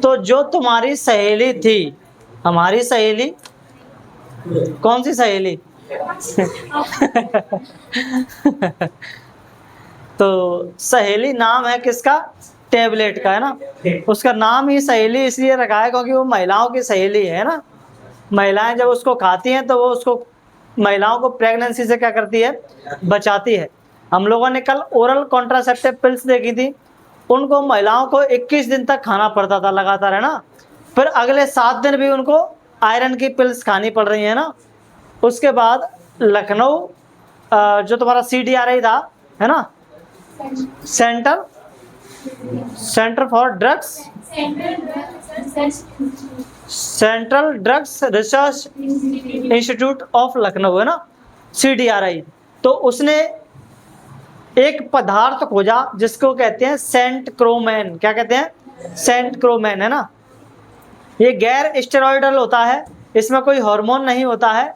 तो जो तुम्हारी सहेली थी, हमारी सहेली, कौन सी सहेली? तो सहेली नाम है किसका? टेबलेट का, है ना। उसका नाम ही सहेली इसलिए रखा है क्योंकि वो महिलाओं की सहेली है ना। महिलाएं जब उसको खाती हैं तो वो उसको, महिलाओं को प्रेगनेंसी से क्या करती है? बचाती है। हम लोगों ने कल ओरल कॉन्ट्रासेप्टिव पिल्स देखी थी, उनको महिलाओं को 21 दिन तक खाना पड़ता था लगातार, है ना। फिर अगले 7 दिन भी उनको आयरन की पिल्स खानी पड़ रही है ना। उसके बाद लखनऊ जो तुम्हारा CDRI था, है ना, centre for drugs, central drugs research institute of Lucknow, है ना, CDRI। तो उसने एक पदार्थ खोजा जिसको कहते हैं सेंटक्रोमेन। क्या कहते हैं? सेंटक्रोमेन, है ना। ये गैर स्टेरॉइडल होता है, इसमें कोई हार्मोन नहीं होता है,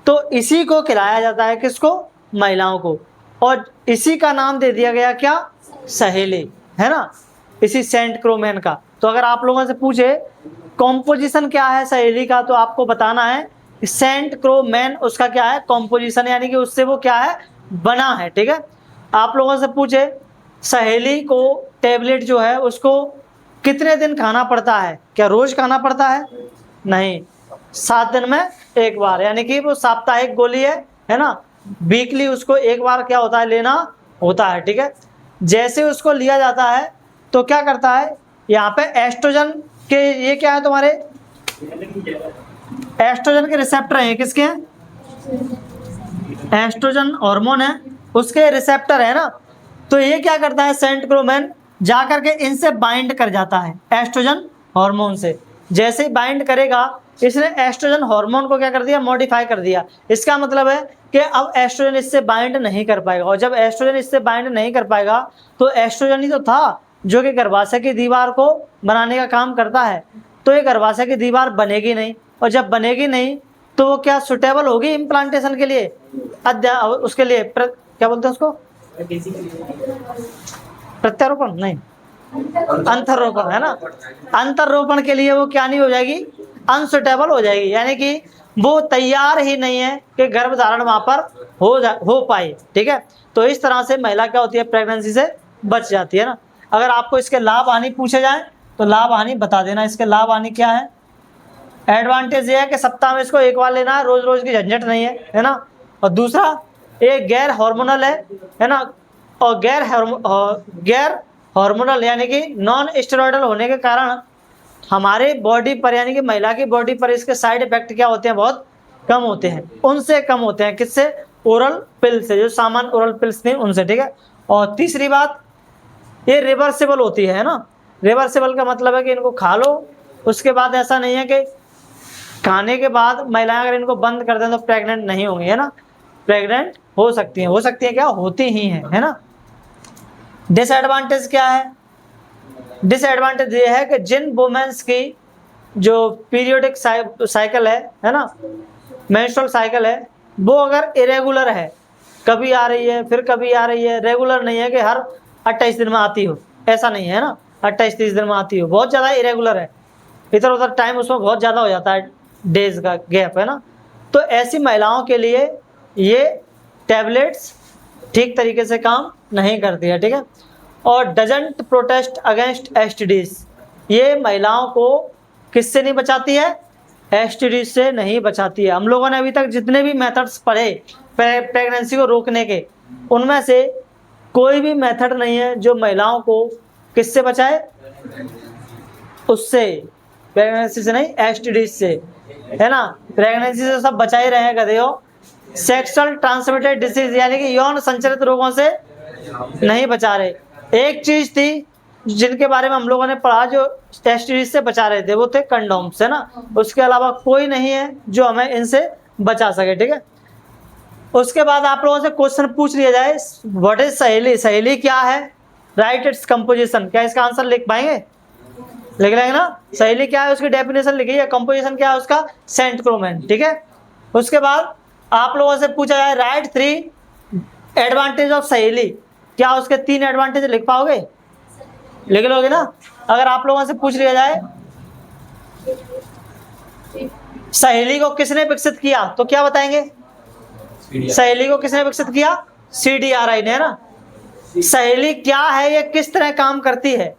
तो इसी को खिलाया जाता है। किसको? महिलाओं को। और इसी का नाम दे दिया गया क्या? सहेली, है ना, इसी सेंटक्रोमेन का। तो अगर आप लोगों से पूछे कॉम्पोजिशन क्या है सहेली का, तो आपको बताना है सेंटक्रोमेन उसका क्या है? कॉम्पोजिशन, यानी कि उससे वो क्या है? बना है। ठीक है। आप लोगों से पूछे सहेली को टेबलेट जो है उसको कितने दिन खाना पड़ता है? क्या रोज खाना पड़ता है? नहीं, 7 दिन में एक बार, यानी कि वो साप्ताहिक गोली है ना। वीकली उसको एक बार क्या होता है? लेना होता है। ठीक है। जैसे उसको लिया जाता है तो क्या करता है? यहाँ पे एस्ट्रोजन के, ये क्या है तुम्हारे? एस्ट्रोजन के रिसेप्टर हैं। किसके हैं? एस्ट्रोजन हार्मोन है, उसके रिसेप्टर है ना। तो ये क्या करता है? सेंटक्रोमेन जाकर के इनसे बाइंड कर जाता है एस्ट्रोजन हार्मोन से। जैसे ही बाइंड करेगा, इसने एस्ट्रोजन हार्मोन को क्या कर दिया? मॉडिफाई कर दिया। इसका मतलब है कि अब एस्ट्रोजन इससे बाइंड नहीं कर पाएगा, और जब एस्ट्रोजन इससे बाइंड नहीं कर पाएगा तो एस्ट्रोजन ही तो था जो कि गर्भाशय की दीवार को बनाने का काम करता है। तो ये गर्भाशय की दीवार बनेगी नहीं, और जब बनेगी नहीं तो वो क्या सुटेबल होगी इम्प्लांटेशन के लिए? उसके लिए क्या बोलते हैं उसको? प्रत्यारोपण नहीं, अंतरोपण, है ना। अंतरोपण के लिए वो क्या नहीं हो जाएगी? अनसुटेबल हो जाएगी, यानी कि वो तैयार ही नहीं है कि गर्भधारण वहां पर हो पाए। ठीक है। तो इस तरह से महिला क्या होती है? प्रेगनेंसी से बच जाती है ना। अगर आपको इसके लाभ हानि पूछे जाए तो लाभ हानि बता देना। इसके लाभ हानि क्या है? एडवांटेज ये है कि सप्ताह में इसको एक बार लेना है, रोज रोज की झंझट नहीं है ना। और दूसरा, ये गैर हार्मोनल है ना। और गैर हार्मोनल यानी कि नॉन स्टेरॉइडल होने के कारण हमारे बॉडी पर, यानी कि महिला की बॉडी पर इसके साइड इफेक्ट क्या होते हैं? बहुत कम होते हैं। उनसे कम होते हैं। किससे? ओरल पिल से, जो सामान्य ओरल पिल्स थी उनसे। ठीक है। और तीसरी बात, ये रिवर्सिबल होती है ना। रिवर्सिबल का मतलब है कि इनको खा लो, उसके बाद ऐसा नहीं है कि खाने के बाद महिलाएं अगर इनको बंद कर दें तो प्रेग्नेंट नहीं होंगी, है ना। प्रेग्नेंट हो सकती हैं क्या? होती ही हैं, है ना। डिसएडवांटेज क्या है? डिसएडवांटेज ये है कि जिन वुमेन्स की जो पीरियोडिक साइकिल है ना, मेंस्ट्रुअल साइकिल है, वो अगर इरेगुलर है, कभी आ रही है फिर कभी आ रही है, रेगुलर नहीं है कि हर 28 दिन में आती हो, ऐसा नहीं है ना। 28-30 दिन में आती हो, बहुत ज़्यादा इरेगुलर है, इधर उधर टाइम उसमें बहुत ज़्यादा हो जाता है, डेज का गैप, है ना। तो ऐसी महिलाओं के लिए ये टैबलेट्स ठीक तरीके से काम नहीं करती है। ठीक है। और डजंट प्रोटेस्ट अगेंस्ट एसटीडीज, ये महिलाओं को किससे नहीं बचाती है? एसटीडीज से नहीं बचाती है। हम लोगों ने अभी तक जितने भी मेथड्स पढ़े प्रेगनेंसी को रोकने के, उनमें से कोई भी मेथड नहीं है जो महिलाओं को किससे बचाए? उससे, प्रेगनेंसी से नहीं, एसटीडीज से, है ना। प्रेगनेंसी से सब बचा ही रहे गधे हो। सेक्सुअल ट्रांसमिटेड डिसीज यानी कि यौन संचारित रोगों से नहीं बचा रहे। एक चीज थी जिनके बारे में हम लोगों ने पढ़ा जो एसटीडीज से बचा रहे थे, वो थे कंडोम्स, है ना। उसके अलावा कोई नहीं है जो हमें इनसे बचा सके। ठीक है। उसके बाद आप लोगों से क्वेश्चन पूछ लिया जाए, व्हाट इज सहेली? सहेली क्या है? Right its composition. क्या इसका आंसर लिख पाएंगे? लिख लेंगे ना। सहेली क्या है उसकी डेफिनेशन लिखिए, कंपोजिशन क्या है उसका? सेंटक्रोमेन। ठीक है। उसके बाद आप लोगों से पूछा जाए राइट 3 एडवांटेज ऑफ सहेली, क्या उसके 3 एडवांटेज लिख पाओगे? लिख लोगे ना। अगर आप लोगों से पूछ लिया जाए सहेली को किसने विकसित किया, तो क्या बताएंगे? सहेली को किसने विकसित किया? CDRI ने, है ना। सहेली क्या है, ये किस तरह काम करती है?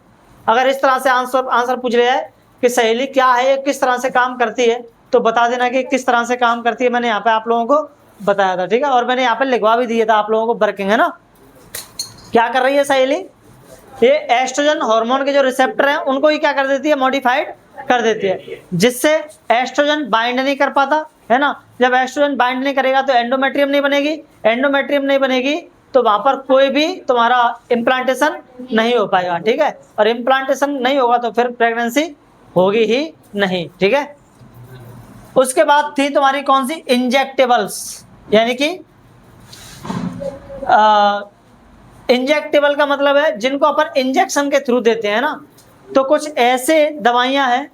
अगर इस तरह से आंसर पूछ लिया है कि सहेली क्या है, ये किस तरह से काम करती है, तो बता देना कि किस तरह से काम करती है। मैंने यहाँ पे आप लोगों को बताया था, ठीक है, और मैंने यहाँ पे लिखवा भी दिया था आप लोगों को वर्किंग, है ना। क्या कर रही है सहेली? ये एस्ट्रोजन हार्मोन के जो रिसेप्टर हैं उनको ही क्या कर देती है? मॉडिफाइड कर देती है, जिससे एस्ट्रोजन बाइंड नहीं कर पाता, है ना। जब एस्ट्रोजन बाइंड नहीं करेगा तो एंडोमेट्रियम नहीं बनेगी, एंडोमेट्रियम नहीं बनेगी तो वहां पर कोई भी तुम्हारा इम्प्लांटेशन नहीं हो पाएगा, ठीक है, और इम्प्लांटेशन नहीं होगा तो फिर प्रेगनेंसी होगी ही नहीं, ठीक है। उसके बाद थी तुम्हारी कौन सी? इंजेक्टेबल्स, यानी कि इंजेक्टेबल का मतलब है जिनको अपन इंजेक्शन के थ्रू देते हैं ना। तो कुछ ऐसे दवाइयां हैं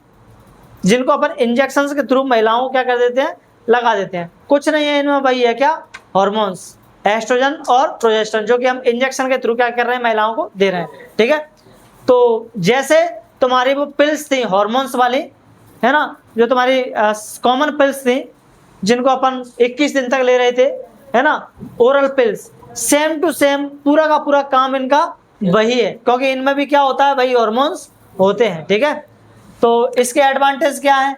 जिनको अपन इंजेक्शन के थ्रू महिलाओं को क्या कर देते हैं? लगा देते हैं। कुछ नहीं है इनमें, वही है क्या? हॉर्मोन्स, एस्ट्रोजन और प्रोजेस्टेरोन, जो कि हम इंजेक्शन के थ्रू क्या कर रहे हैं? महिलाओं को दे रहे हैं, ठीक है। तो जैसे तुम्हारी वो पिल्स थी हॉर्मोन्स वाली, है ना, जो तुम्हारी कॉमन पिल्स थी जिनको अपन 21 दिन तक ले रहे थे, है ना, oral pills, same to same पूरा का पूरा काम इनका वही है, क्योंकि इनमें भी क्या होता है? वही हॉर्मोन्स होते हैं, ठीक है। तो इसके एडवांटेज क्या है?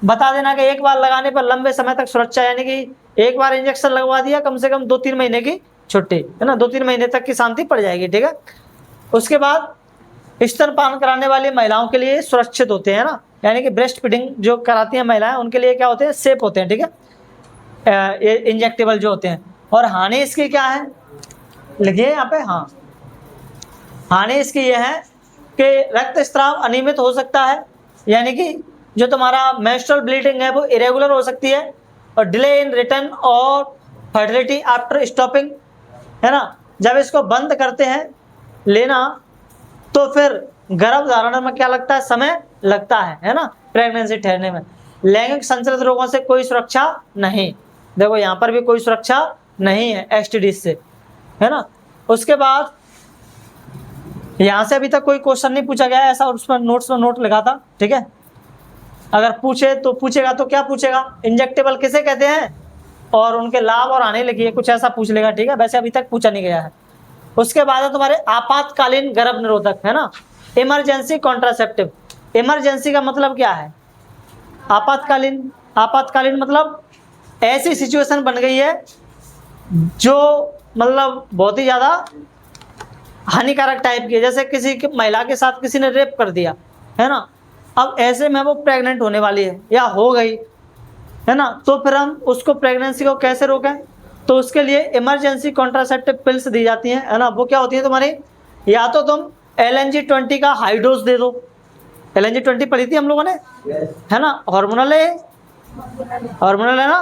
बता देना कि एक बार लगाने पर लंबे समय तक सुरक्षा, यानी कि एक बार इंजेक्शन लगवा दिया, कम से कम 2-3 महीने की छुट्टी, है ना, 2-3 महीने तक की शांति पड़ जाएगी, ठीक है। उसके बाद स्तनपान कराने वाली महिलाओं के लिए सुरक्षित होते हैं ना, यानी कि ब्रेस्ट फीडिंग जो कराती हैं महिलाएं उनके लिए क्या होते हैं? सेफ होते हैं, ठीक है, ये इंजेक्टेबल जो होते हैं। और हानि इसकी क्या है? लिखिए यहाँ पे, हाँ, हानि इसकी ये है कि रक्तस्राव अनियमित हो सकता है, यानी कि जो तुम्हारा मेंस्ट्रुअल ब्लीडिंग है वो इरेगुलर हो सकती है, और डिले इन रिटर्न और फर्टिलिटी आफ्टर स्टॉपिंग, है ना। जब इसको बंद करते हैं लेना तो फिर गर्भधारण में क्या लगता है? समय लगता है ना, प्रेगनेंसी ठहरने में। लैंगिक संचालित रोगों से कोई सुरक्षा नहीं, देखो यहाँ पर भी कोई सुरक्षा नहीं है STD से, है ना। उसके बाद यहाँ से अभी तक कोई क्वेश्चन नहीं पूछा गया है ऐसा, उसमें नोट्स में नोट लगा था, ठीक है। अगर पूछे तो पूछेगा तो क्या पूछेगा? इंजेक्टेबल किसे कहते हैं और उनके लाभ और हानि लिखिए, कुछ ऐसा पूछ लेगा, ठीक है। वैसे अभी तक पूछा नहीं गया है। उसके बाद है तुम्हारे आपातकालीन गर्भ निरोधक, है ना, इमरजेंसी कॉन्ट्रासेप्टिव। इमरजेंसी का मतलब क्या है? आपातकालीन। आपातकालीन मतलब ऐसी सिचुएशन बन गई है जो मतलब बहुत ही ज़्यादा हानिकारक टाइप की है, जैसे किसी की महिला के साथ किसी ने रेप कर दिया, है ना। अब ऐसे में वो प्रेग्नेंट होने वाली है या हो गई, है ना, तो फिर हम उसको प्रेगनेंसी को कैसे रोकें? तो उसके लिए इमरजेंसी कॉन्ट्रासेप्टिव पिल्स दी जाती हैं, है ना। वो क्या होती है तुम्हारी? या तो तुम LNG-20 का हाई डोज दे दो, LNG-20 पढ़ी थी हम लोगों ने, है ना, हार्मोनल है, हार्मोनल है ना।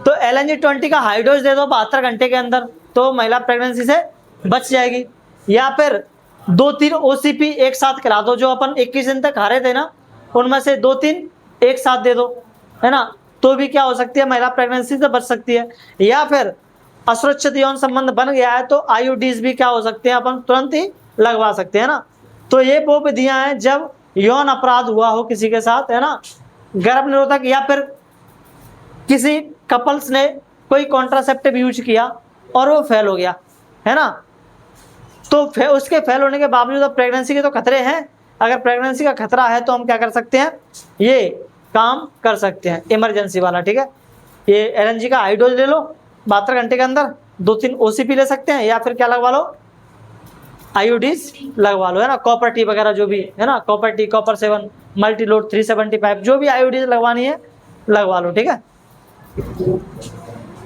तो LNG-20 का हाई डोज दे दो 72 घंटे के अंदर, तो महिला प्रेगनेंसी से बच जाएगी। या फिर 2-3 OCP एक साथ खिला दो, जो अपन 21 दिन तक खा रहे थे ना, उनमें से 2-3 एक साथ दे दो, है ना, तो भी क्या हो सकती है? महिला प्रेगनेंसी से बच सकती है। या फिर असुरक्षित यौन संबंध बन गया है तो IUDs भी क्या हो सकते हैं? अपन तुरंत ही लगवा सकते हैं ना। तो ये वो विधियां हैं जब यौन अपराध हुआ हो किसी के साथ, है ना, गर्भ निरोधक, या फिर किसी कपल्स ने कोई कॉन्ट्रासेप्टिव यूज किया और वो फेल हो गया, है ना। तो उसके फेल होने के बावजूद अब प्रेगनेंसी के तो खतरे हैं। अगर प्रेगनेंसी का खतरा है तो हम क्या कर सकते हैं? ये काम कर सकते हैं इमरजेंसी वाला, ठीक है। ये LNG का हाई डोज ले लो 72 घंटे के अंदर, 2-3 OCP ले सकते हैं, या फिर क्या लगवा लो? IUDs लगवा लो, है ना। कॉपर टी वगैरह जो भी है ना, copper T, copper 7, multi load 375, जो भी IUDs लगवानी है लगवा लो, ठीक है।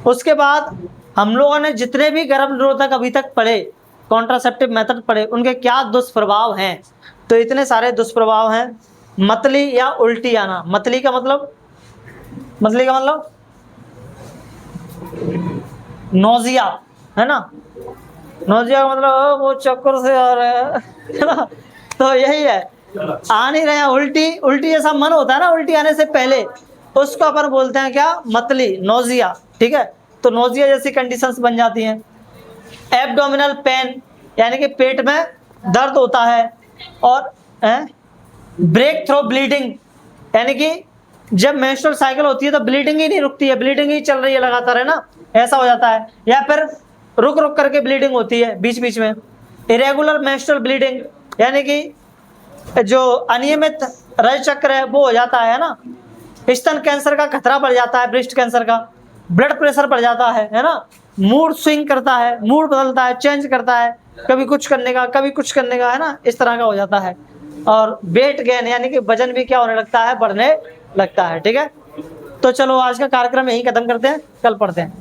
उसके बाद हम लोगों ने जितने भी गर्भ निरोधक अभी तक पढ़े, कॉन्ट्रासेप्टिव मेथड पढ़े, उनके क्या दुष्प्रभाव हैं? तो इतने सारे दुष्प्रभाव हैं। मतली या उल्टी आना। मतली का मतलब नोजिया, है ना। नोजिया का मतलब वो चक्कर से आ रहा है ना, तो यही है, आ नहीं रहे हैं। उल्टी जैसा मन होता है ना उल्टी आने से पहले, उसको अपन बोलते हैं क्या? मतली, नोजिया, ठीक है। तो नोजिया जैसी कंडीशंस बन जाती हैं। एब्डोमिनल पेन, यानी कि पेट में दर्द होता है, और ब्रेक थ्रू ब्लीडिंग, यानी कि जब मेंस्ट्रुअल साइकिल होती है तो ब्लीडिंग ही नहीं रुकती है, ब्लीडिंग ही चल रही है लगातार, है ना, ऐसा हो जाता है। या फिर रुक रुक करके ब्लीडिंग होती है बीच बीच में। इरेगुलर मेंस्ट्रुअल ब्लीडिंग यानी कि जो अनियमित रज चक्र है वो हो जाता है ना। स्तन कैंसर का खतरा बढ़ जाता है, ब्रेस्ट कैंसर का, ब्लड प्रेशर बढ़ जाता है ना, मूड स्विंग करता है, मूड बदलता है, चेंज करता है, कभी कुछ करने का कभी कुछ करने का, है ना, इस तरह का हो जाता है। और वेट गेन यानी कि वजन भी क्या होने लगता है, बढ़ने लगता है। ठीक है, तो चलो आज का कार्यक्रम यही खत्म करते हैं, कल पढ़ते हैं।